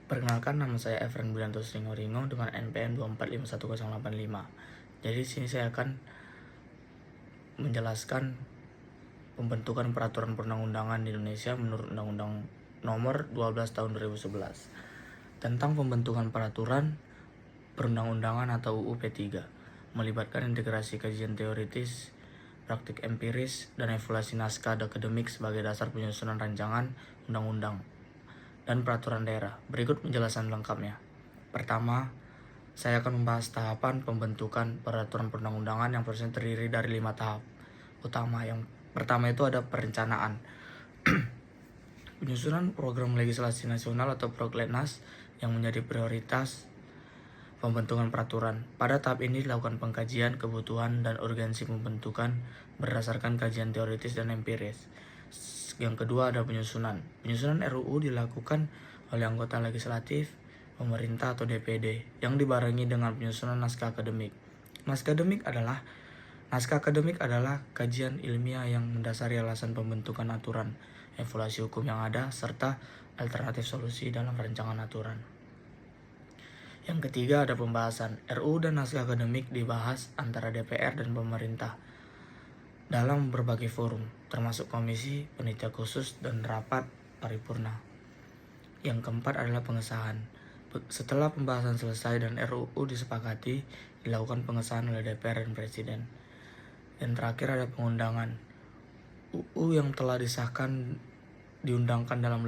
Perkenalkan, nama saya Efren Budianto Sringoringo dengan NPM 2451085. Jadi di sini saya akan menjelaskan pembentukan peraturan perundang-undangan di Indonesia menurut Undang-Undang Nomor 12 Tahun 2011 tentang pembentukan peraturan perundang-undangan atau UU P3, melibatkan integrasi kajian teoritis, praktik empiris, dan evaluasi naskah akademik sebagai dasar penyusunan rancangan undang-undang dan peraturan daerah. Berikut penjelasan lengkapnya. Pertama, saya akan membahas tahapan pembentukan peraturan perundang-undangan yang prosesnya terdiri dari 5 tahap utama. Yang pertama itu ada perencanaan. Penyusunan program legislasi nasional atau Prokletnas yang menjadi prioritas pembentukan peraturan. Pada tahap ini dilakukan pengkajian kebutuhan dan urgensi pembentukan berdasarkan kajian teoritis dan empiris. Yang kedua ada penyusunan. Penyusunan RUU dilakukan oleh anggota legislatif, pemerintah atau DPD yang dibarengi dengan penyusunan naskah akademik. Naskah akademik adalah kajian ilmiah yang mendasari alasan pembentukan aturan, evaluasi hukum yang ada, serta alternatif solusi dalam rancangan aturan. Yang ketiga ada pembahasan. RUU dan naskah akademik dibahas antara DPR dan pemerintah dalam berbagai forum, termasuk komisi, panitia khusus, dan rapat paripurna. Yang keempat adalah pengesahan. Setelah pembahasan selesai dan RUU disepakati, dilakukan pengesahan oleh DPR dan Presiden. Dan terakhir ada pengundangan. UU yang telah disahkan diundangkan dalam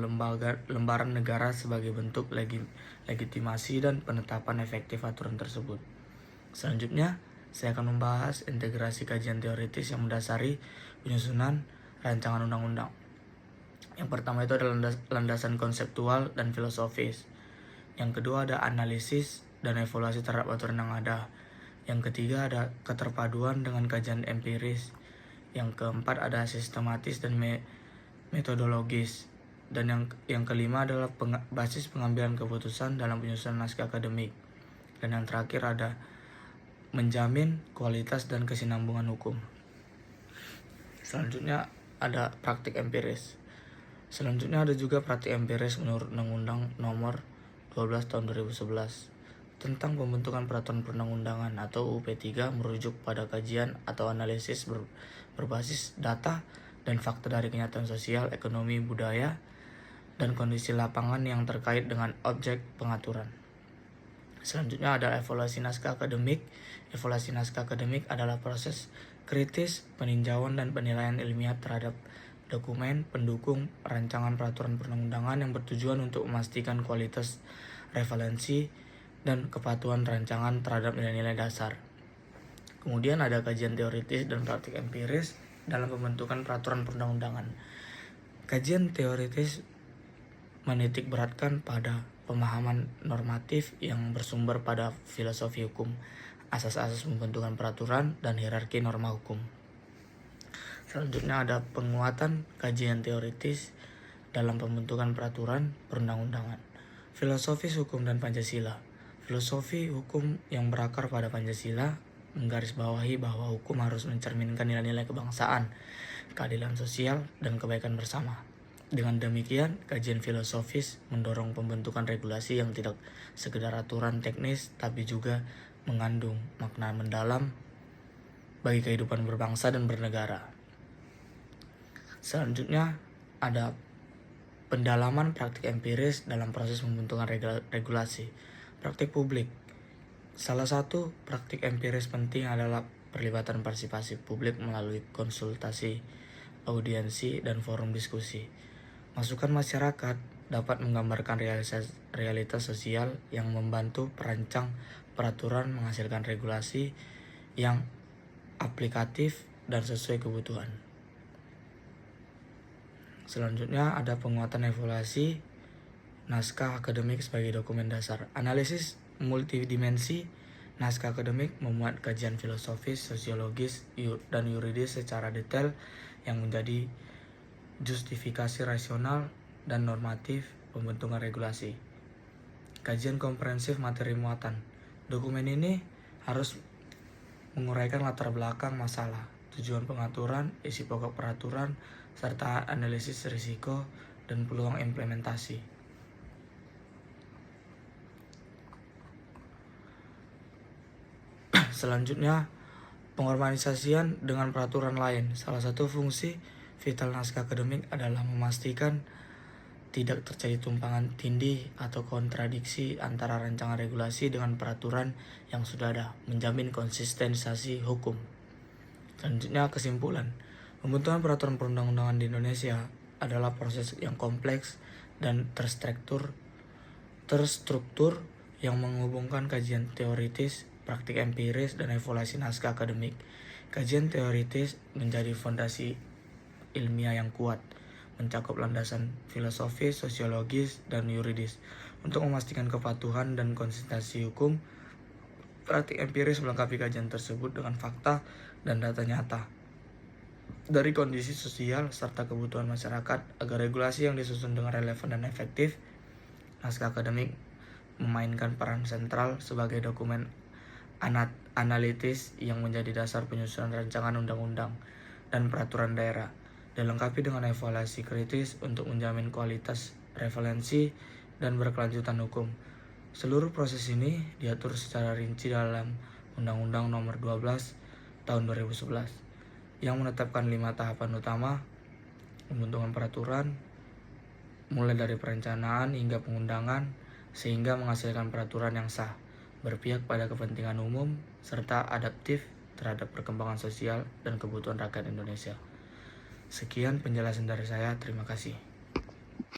lembaran negara sebagai bentuk legitimasi dan penetapan efektif aturan tersebut. Selanjutnya, saya akan membahas integrasi kajian teoritis yang mendasari penyusunan rancangan undang-undang. Yang pertama itu adalah landasan konseptual dan filosofis. Yang kedua ada analisis dan evaluasi terhadap aturan yang ada. Yang ketiga ada keterpaduan dengan kajian empiris. Yang keempat ada sistematis dan metodologis. Dan yang kelima adalah basis pengambilan keputusan dalam penyusunan naskah akademik. Dan yang terakhir ada menjamin kualitas dan kesinambungan hukum. Selanjutnya ada praktik empiris. Selanjutnya ada juga praktik empiris menurut Undang-Undang Nomor 12 Tahun 2011 tentang pembentukan peraturan perundang-undangan atau UU P3 merujuk pada kajian atau analisis berbasis data dan fakta dari kenyataan sosial, ekonomi, budaya, dan kondisi lapangan yang terkait dengan objek pengaturan. Selanjutnya ada evaluasi naskah akademik. Evaluasi naskah akademik adalah proses kritis peninjauan dan penilaian ilmiah terhadap dokumen pendukung rancangan peraturan perundang-undangan yang bertujuan untuk memastikan kualitas referensi dan kepatuhan rancangan terhadap nilai-nilai dasar. Kemudian ada kajian teoritis dan praktik empiris dalam pembentukan peraturan perundang-undangan. Kajian teoritis menitik beratkan pada pemahaman normatif yang bersumber pada filosofi hukum, asas-asas pembentukan peraturan, dan hierarki norma hukum. Selanjutnya ada penguatan kajian teoritis dalam pembentukan peraturan perundang-undangan. Filosofis hukum dan Pancasila. Filosofi hukum yang berakar pada Pancasila menggarisbawahi bahwa hukum harus mencerminkan nilai-nilai kebangsaan, keadilan sosial, dan kebaikan bersama. Dengan demikian, kajian filosofis mendorong pembentukan regulasi yang tidak sekedar aturan teknis, tapi juga mengandung makna mendalam bagi kehidupan berbangsa dan bernegara. Selanjutnya, ada pendalaman praktik empiris dalam proses pembentukan regulasi. Praktik publik. Salah satu praktik empiris penting adalah perlibatan partisipasi publik melalui konsultasi, audiensi, dan forum diskusi. Masukan masyarakat dapat menggambarkan realitas sosial yang membantu perancang peraturan menghasilkan regulasi yang aplikatif dan sesuai kebutuhan. Selanjutnya ada penguatan evaluasi naskah akademik sebagai dokumen dasar. Analisis multidimensi naskah akademik memuat kajian filosofis, sosiologis, dan yuridis secara detail yang menjadi justifikasi rasional dan normatif pembentukan regulasi. Kajian komprehensif materi muatan. Dokumen ini harus menguraikan latar belakang masalah, tujuan pengaturan, isi pokok peraturan, serta analisis risiko dan peluang implementasi. Selanjutnya, pengorganisasian dengan peraturan lain. Salah satu fungsi vital naskah akademik adalah memastikan tidak terjadi tumpangan tindih atau kontradiksi antara rancangan regulasi dengan peraturan yang sudah ada, menjamin konsistensi hukum. Selanjutnya, kesimpulan. Pembentukan peraturan perundang-undangan di Indonesia adalah proses yang kompleks dan terstruktur yang menghubungkan kajian teoritis, praktik empiris, dan evaluasi naskah akademik. Kajian teoritis menjadi fondasi ilmiah yang kuat, mencakup landasan filosofis, sosiologis, dan yuridis untuk memastikan kepatuhan dan konsistensi hukum. Praktik empiris melengkapi kajian tersebut dengan fakta dan data nyata dari kondisi sosial serta kebutuhan masyarakat agar regulasi yang disusun dengan relevan dan efektif. Naskah akademik memainkan peran sentral sebagai dokumen analitis yang menjadi dasar penyusunan rancangan undang-undang dan peraturan daerah, dilengkapi dengan evaluasi kritis untuk menjamin kualitas, referensi, dan berkelanjutan hukum. Seluruh proses ini diatur secara rinci dalam Undang-Undang Nomor 12 Tahun 2011 yang menetapkan 5 tahapan utama pembentukan peraturan, mulai dari perencanaan hingga pengundangan, sehingga menghasilkan peraturan yang sah, berpihak pada kepentingan umum, serta adaptif terhadap perkembangan sosial dan kebutuhan rakyat Indonesia. Sekian penjelasan dari saya, terima kasih.